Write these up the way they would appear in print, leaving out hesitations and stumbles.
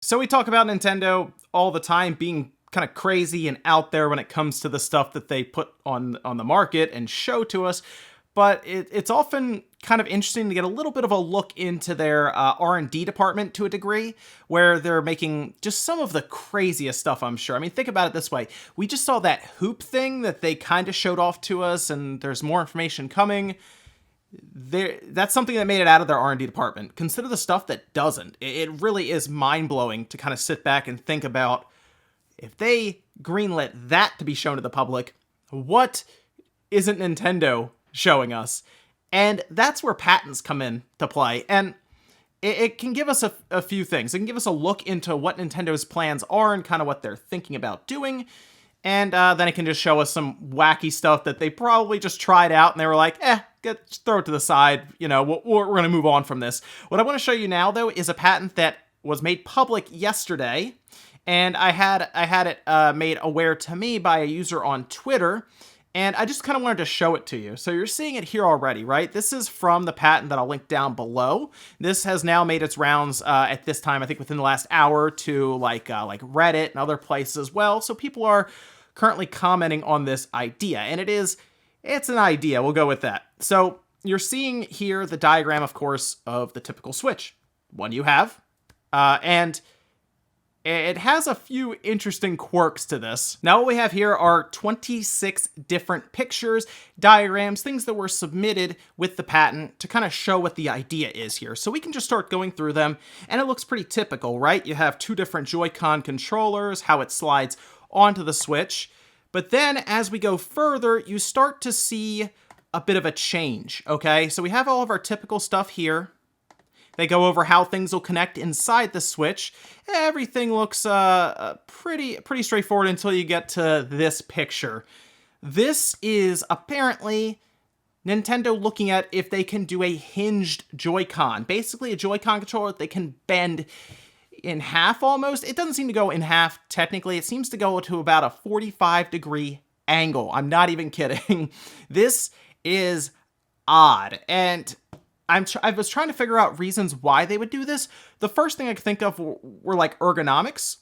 So we talk about Nintendo all the time being kind of crazy and out there when it comes to the stuff that they put on the market and show to us. But it's often kind of interesting to get a little bit of a look into their R&D department to a degree, where they're making just some of the craziest stuff, I'm sure. I mean, think about it this way. We just saw that hoop thing that they kind of showed off to us, and there's more information coming. That's something that made it out of their R&D department. Consider the stuff that doesn't. It really is mind-blowing to kind of sit back and think about, if they greenlit that to be shown to the public, what isn't Nintendo showing us? And that's where patents come in to play. And it can give us a few things. It can give us a look into what Nintendo's plans are and kind of what they're thinking about doing. And then it can just show us some wacky stuff that they probably just tried out and they were like, just throw it to the side. You know, we're going to move on from this. What I want to show you now, though, is a patent that was made public yesterday. And I had it made aware to me by a user on Twitter. And I just kind of wanted to show it to you. So you're seeing it here already, right? This is from the patent that I'll link down below. This has now made its rounds at this time, I think within the last hour, to like Reddit and other places as well. So people are currently commenting on this idea. And it's an idea. We'll go with that. So you're seeing here the diagram, of course, of the typical Switch. One you have. And it has a few interesting quirks to this. Now, what we have here are 26 different pictures, diagrams, things that were submitted with the patent to kind of show what the idea is here. So we can just start going through them, and it looks pretty typical, right? You have two different Joy-Con controllers, how it slides onto the Switch. But then, as we go further, you start to see a bit of a change, okay? So we have all of our typical stuff here. They go over how things will connect inside the Switch. Everything looks pretty straightforward until you get to this picture. This is apparently Nintendo looking at if they can do a hinged Joy-Con. Basically a Joy-Con controller that they can bend in half almost. It doesn't seem to go in half technically. It seems to go to about a 45-degree angle. I'm not even kidding. This is odd. And I was trying to figure out reasons why they would do this. The first thing I could think of were like ergonomics,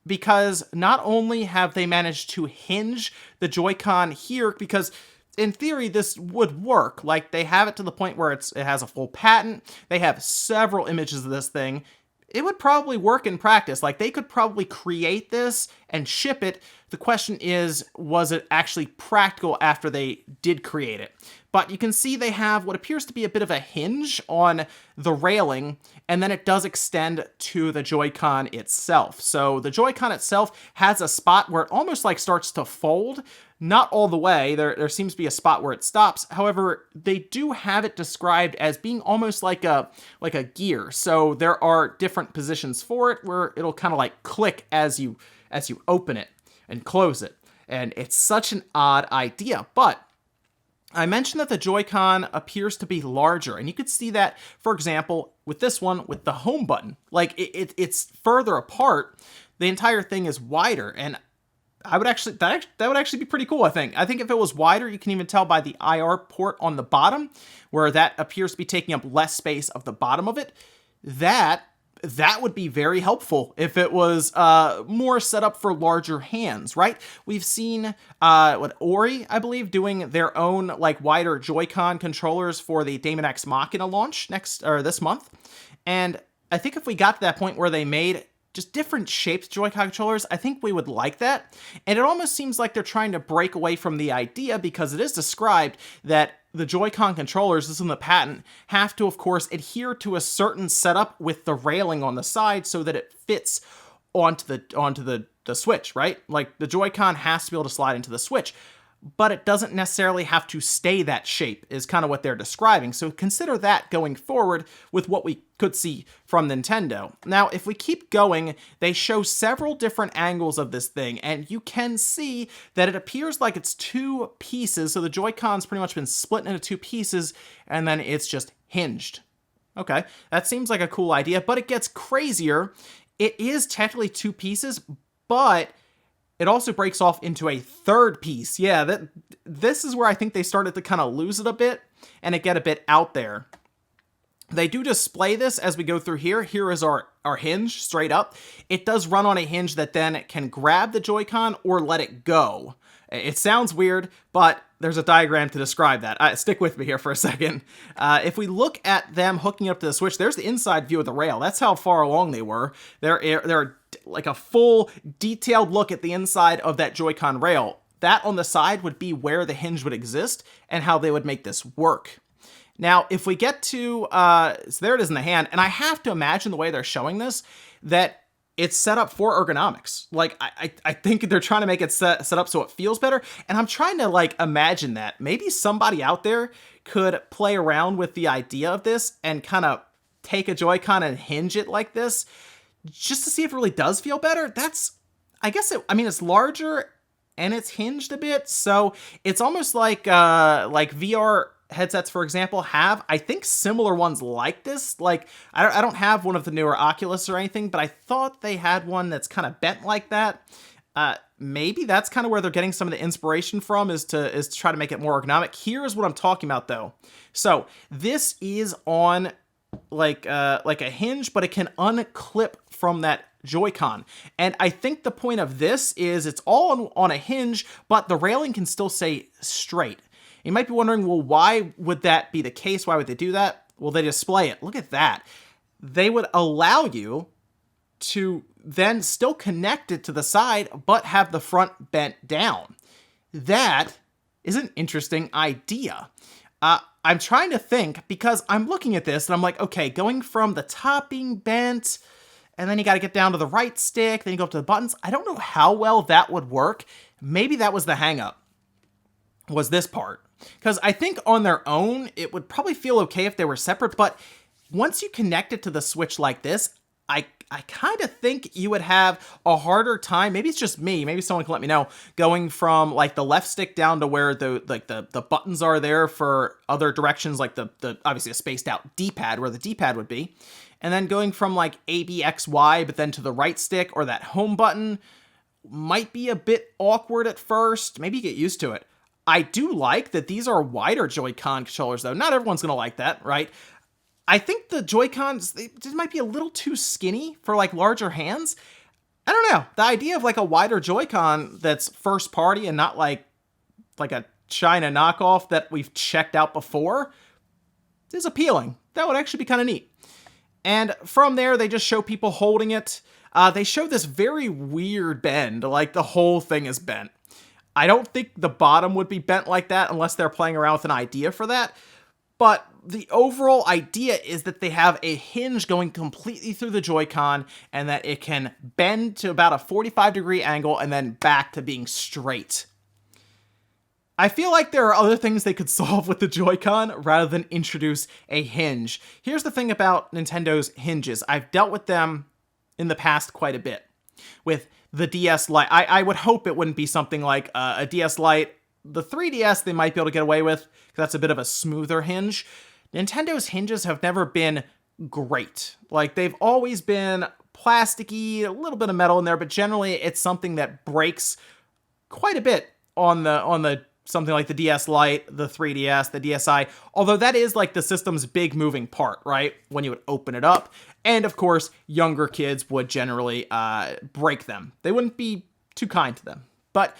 because not only have they managed to hinge the Joy-Con here, because in theory this would work. Like, they have it to the point where it has a full patent. They have several images of this thing. It would probably work in practice. Like, they could probably create this and ship it. The question is, was it actually practical after they did create it? But you can see they have what appears to be a bit of a hinge on the railing, and then it does extend to the Joy-Con itself. So the Joy-Con itself has a spot where it almost like starts to fold. Not all the way. There seems to be a spot where it stops. However, they do have it described as being almost like a gear. So there are different positions for it where it'll kind of like click as you open it and close it. And it's such an odd idea. But I mentioned that the Joy-Con appears to be larger, and you could see that, for example, with this one, with the home button. Like, it's further apart. The entire thing is wider, and I would actually, that would actually be pretty cool, I think. I think if it was wider, you can even tell by the IR port on the bottom, where that appears to be taking up less space of the bottom of it. That would be very helpful if it was more set up for larger hands, right? We've seen Ori, I believe, doing their own like wider Joy-Con controllers for the Daemon X Machina launch this month. And I think if we got to that point where they made just different shaped Joy-Con controllers, I think we would like that. And it almost seems like they're trying to break away from the idea, because it is described that the Joy-Con controllers, this is in the patent, have to, of course, adhere to a certain setup with the railing on the side so that it fits onto the Switch, right? Like, the Joy-Con has to be able to slide into the Switch, but it doesn't necessarily have to stay that shape, is kind of what they're describing. So consider that going forward with what we could see from Nintendo. Now, if we keep going, they show several different angles of this thing, and you can see that it appears like it's two pieces. So the Joy-Con's pretty much been split into two pieces, and then it's just hinged. Okay, that seems like a cool idea, but it gets crazier. It is technically two pieces, but it also breaks off into a third piece. Yeah, this is where I think they started to kind of lose it a bit and it get a bit out there. They do display this as we go through here. Here is our or hinge straight up, it does run on a hinge that then can grab the Joy-Con or let it go. It sounds weird, but there's a diagram to describe that. Stick with me here for a second. If we look at them hooking up to the Switch, there's the inside view of the rail. That's how far along they were. They're like a full detailed look at the inside of that Joy-Con rail. That on the side would be where the hinge would exist and how they would make this work. Now, if we get to, so there it is in the hand, and I have to imagine the way they're showing this, that it's set up for ergonomics. Like, I think they're trying to make it set up so it feels better, and I'm trying to, like, imagine that. Maybe somebody out there could play around with the idea of this and kind of take a Joy-Con and hinge it like this, just to see if it really does feel better. I guess it's larger, and it's hinged a bit, so it's almost like VR headsets, for example, have, I think, similar ones like this. Like, I don't have one of the newer Oculus or anything, but I thought they had one that's kind of bent like that. Maybe that's kind of where they're getting some of the inspiration from, is to try to make it more ergonomic. Here's what I'm talking about, though. So this is on like a hinge, but it can unclip from that Joy-Con. And I think the point of this is it's all on a hinge, but the railing can still stay straight. You might be wondering, well, why would that be the case? Why would they do that? Well, they display it. Look at that. They would allow you to then still connect it to the side, but have the front bent down. That is an interesting idea. I'm trying to think, because I'm looking at this and I'm like, okay, going from the top being bent, and then you got to get down to the right stick, then you go up to the buttons. I don't know how well that would work. Maybe that was the hang up, was this part. Because I think on their own, it would probably feel okay if they were separate, but once you connect it to the Switch like this, I kind of think you would have a harder time, maybe it's just me, maybe someone can let me know, going from like the left stick down to where the buttons are there for other directions, like the obviously a spaced out D-pad, where the D-pad would be, and then going from like A, B, X, Y, but then to the right stick or that home button might be a bit awkward at first. Maybe you get used to it. I do like that these are wider Joy-Con controllers, though. Not everyone's going to like that, right? I think the Joy-Cons, they might be a little too skinny for, like, larger hands. I don't know. The idea of, like, a wider Joy-Con that's first party and not, like a China knockoff that we've checked out before is appealing. That would actually be kind of neat. And from there, they just show people holding it. They show this very weird bend, like the whole thing is bent. I don't think the bottom would be bent like that unless they're playing around with an idea for that. But the overall idea is that they have a hinge going completely through the Joy-Con and that it can bend to about a 45-degree angle and then back to being straight. I feel like there are other things they could solve with the Joy-Con rather than introduce a hinge. Here's the thing about Nintendo's hinges. I've dealt with them in the past quite a bit. With the DS Lite, I would hope it wouldn't be something like a DS Lite. The 3DS they might be able to get away with, because that's a bit of a smoother hinge. Nintendo's hinges have never been great. Like, they've always been plasticky, a little bit of metal in there, but generally it's something that breaks quite a bit on the something like the DS Lite, the 3DS, the DSi, although that is like the system's big moving part, right? When you would open it up. And of course, younger kids would generally break them. They wouldn't be too kind to them. But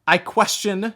I question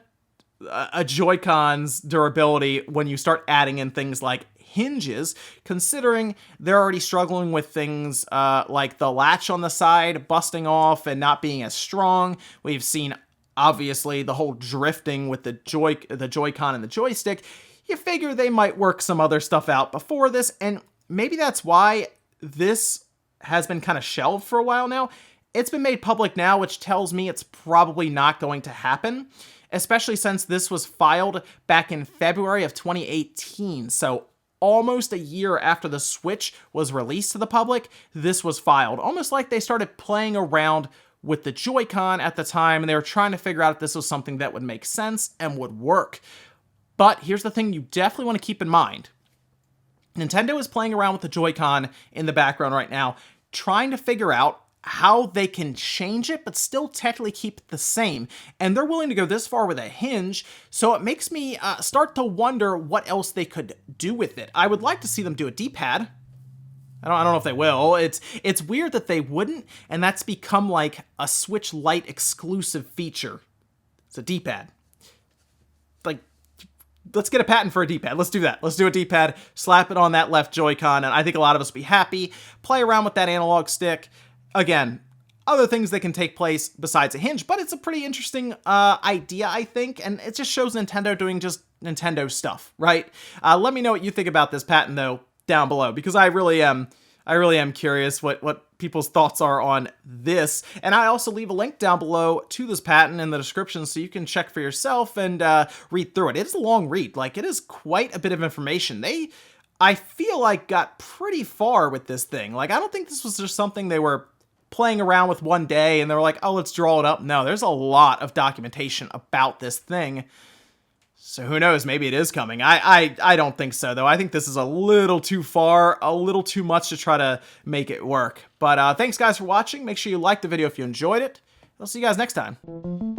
a Joy-Con's durability when you start adding in things like hinges, considering they're already struggling with things like the latch on the side busting off and not being as strong. We've seen, obviously, the whole drifting with the Joy-Con and the joystick. You figure they might work some other stuff out before this, and maybe that's why this has been kind of shelved for a while now. It's been made public now, which tells me it's probably not going to happen, especially since this was filed back in February of 2018. So almost a year after the Switch was released to the public, this was filed. Almost like they started playing around with the Joy-Con at the time, and they were trying to figure out if this was something that would make sense and would work. But here's the thing you definitely want to keep in mind. Nintendo is playing around with the Joy-Con in the background right now, trying to figure out how they can change it, but still technically keep it the same. And they're willing to go this far with a hinge, so it makes me start to wonder what else they could do with it. I would like to see them do a D-pad. I don't know if they will. It's weird that they wouldn't, and that's become like a Switch Lite exclusive feature. It's a D-pad. Like, let's get a patent for a D-pad. Let's do that. Let's do a D-pad, slap it on that left Joy-Con, and I think a lot of us will be happy. Play around with that analog stick. Again, other things that can take place besides a hinge, but it's a pretty interesting idea, I think, and it just shows Nintendo doing just Nintendo stuff, right? Let me know what you think about this patent, though, down below, because I really am curious what people's thoughts are on this. And I also leave a link down below to this patent in the description so you can check for yourself and read through it. It is a long read. Like, it is quite a bit of information. I feel like, got pretty far with this thing. Like, I don't think this was just something they were playing around with one day and they were like, oh, let's draw it up. No, there's a lot of documentation about this thing. So who knows, maybe it is coming. I don't think so, though. I think this is a little too far, a little too much to try to make it work. But thanks, guys, for watching. Make sure you like the video if you enjoyed it. I'll see you guys next time.